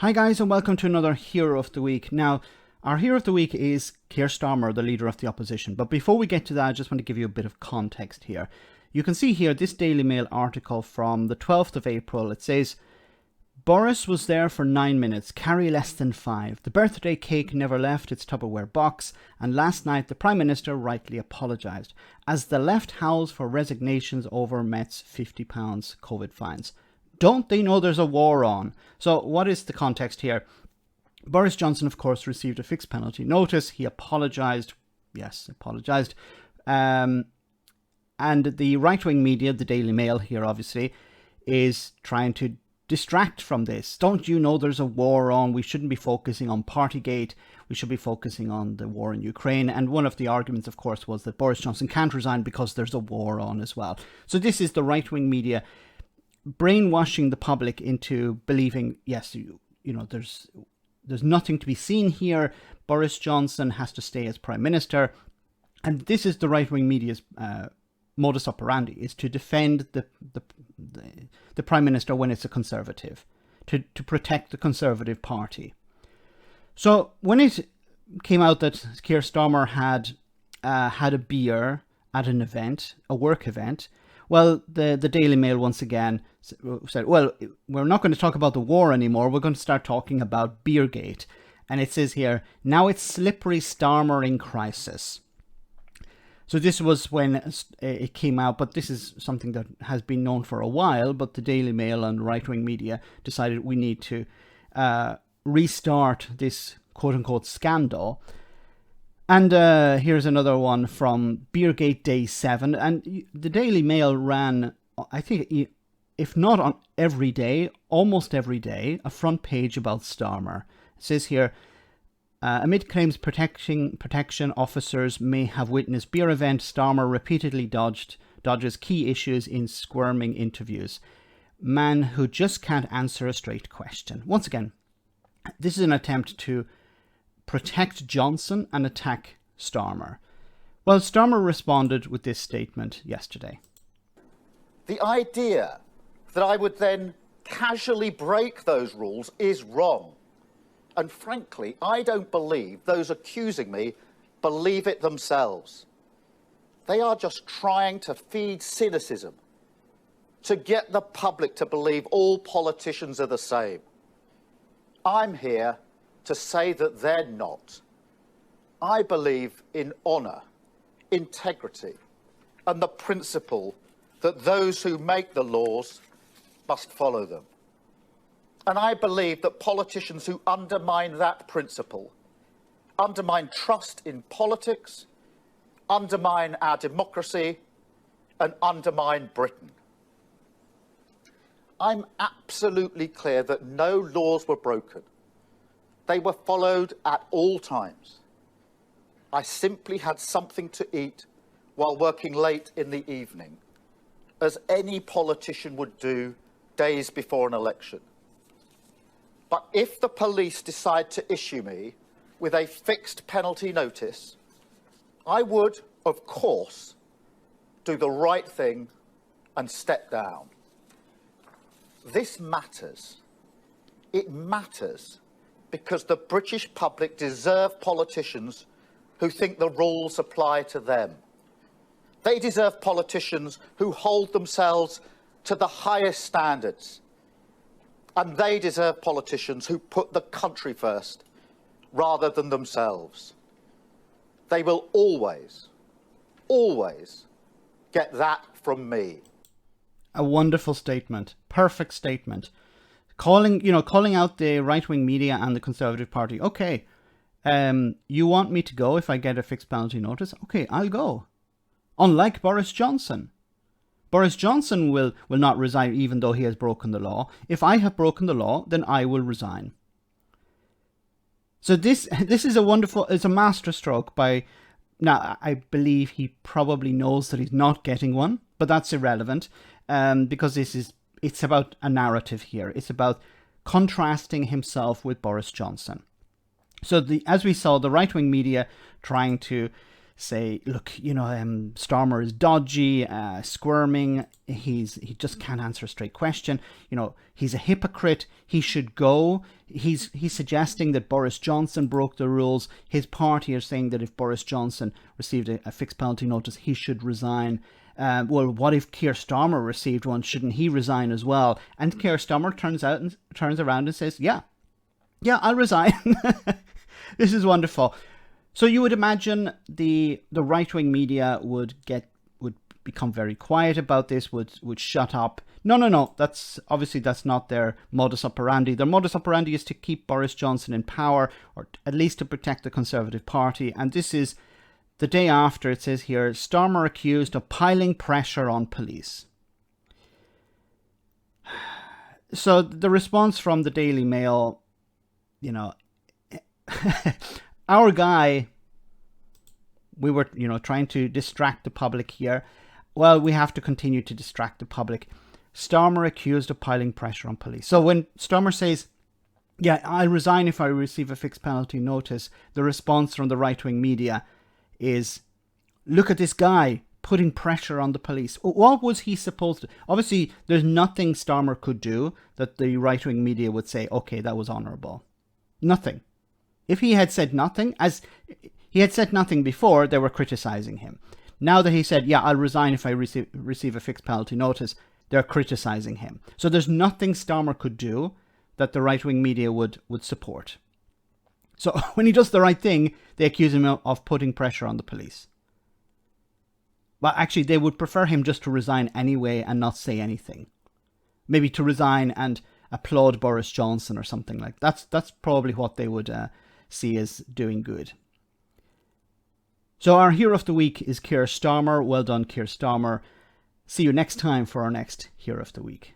Hi guys, and welcome to another Hero of the Week. Now, our Hero of the Week is Keir Starmer, the leader of the opposition. But before we get to that, I just want to give you a bit of context here. You can see here this Daily Mail article from the 12th of April. It says, Boris was there for 9 minutes, carry less than 5. The birthday cake never left its Tupperware box, and last night the Prime Minister rightly apologised, as the left howls for resignations over Met's £50 COVID fines. Don't they know there's a war on? So what is the context here? Boris Johnson, of course, received a fixed penalty notice. He apologised. Yes, apologised. And the right-wing media, the Daily Mail here, obviously, is trying to distract from this. Don't you know there's a war on? We shouldn't be focusing on Partygate. We should be focusing on the war in Ukraine. And one of the arguments, of course, was that Boris Johnson can't resign because there's a war on as well. So this is the right-wing media brainwashing the public into believing, yes, you know, there's nothing to be seen here. Boris Johnson has to stay as Prime Minister. And this is the right-wing media's modus operandi, is to defend the Prime Minister when it's a Conservative, to protect the Conservative Party. So when it came out that Keir Starmer had a beer at an event, a work event, well, the Daily Mail once again said, well, we're not going to talk about the war anymore. We're going to start talking about Beergate. And it says here, now it's slippery Starmer in crisis. So this was when it came out, but this is something that has been known for a while, but the Daily Mail and right-wing media decided we need to restart this quote-unquote scandal. And here's another one from Beergate Day 7. And the Daily Mail ran, I think, if not on every day, almost every day, a front page about Starmer. It says here, amid claims protection officers may have witnessed beer event, Starmer repeatedly dodges key issues in squirming interviews. Man who just can't answer a straight question. Once again, this is an attempt to protect Johnson and attack Starmer. Well, Starmer responded with this statement yesterday. The idea that I would then casually break those rules is wrong. And frankly, I don't believe those accusing me believe it themselves. They are just trying to feed cynicism, to get the public to believe all politicians are the same. I'm here to say that they're not. I believe in honour, integrity, and the principle that those who make the laws must follow them. And I believe that politicians who undermine that principle, undermine trust in politics, undermine our democracy, and undermine Britain. I'm absolutely clear that no laws were broken. They were followed at all times. I simply had something to eat while working late in the evening, as any politician would do days before an election. But if the police decide to issue me with a fixed penalty notice, I would, of course, do the right thing and step down. This matters. It matters because the British public deserve politicians who think the rules apply to them. They deserve politicians who hold themselves to the highest standards. And they deserve politicians who put the country first rather than themselves. They will always, always get that from me. A wonderful statement. Perfect statement. Calling out the right-wing media and the Conservative Party. Okay, you want me to go if I get a fixed penalty notice? Okay, I'll go. Unlike Boris Johnson. Boris Johnson will not resign even though he has broken the law. If I have broken the law, then I will resign. So this is it's a masterstroke by, now I believe he probably knows that he's not getting one, but that's irrelevant because it's about a narrative here. It's about contrasting himself with Boris Johnson. So as we saw, the right-wing media trying to say, look, Starmer is dodgy, squirming, he just can't answer a straight question, he's a hypocrite, he should go. He's suggesting that Boris Johnson broke the rules. His party are saying that if Boris Johnson received a fixed penalty notice, he should resign. Well, what if Keir Starmer received one? Shouldn't he resign as well? And Keir Starmer turns around and says, yeah, I'll resign. This is wonderful. So you would imagine the right-wing media would become very quiet about this, would shut up. No. That's not their modus operandi. Their modus operandi is to keep Boris Johnson in power, or at least to protect the Conservative Party. And this is the day after, it says here, Starmer accused of piling pressure on police. So the response from the Daily Mail, our guy, we were, trying to distract the public here. Well, we have to continue to distract the public. Starmer accused of piling pressure on police. So when Starmer says, yeah, I'll resign if I receive a fixed penalty notice, the response from the right-wing media is, look at this guy putting pressure on the police. What was he supposed to? Obviously, there's nothing Starmer could do that the right-wing media would say, okay, that was honourable. Nothing. If he had said nothing, as he had said nothing before, they were criticising him. Now that he said, yeah, I'll resign if I receive a fixed penalty notice, they're criticising him. So there's nothing Starmer could do that the right-wing media would support. So when he does the right thing, they accuse him of putting pressure on the police. But actually, they would prefer him just to resign anyway and not say anything. Maybe to resign and applaud Boris Johnson or something like that. That's probably what they would see as doing good. So our hero of the week is Keir Starmer. Well done, Keir Starmer. See you next time for our next hero of the week.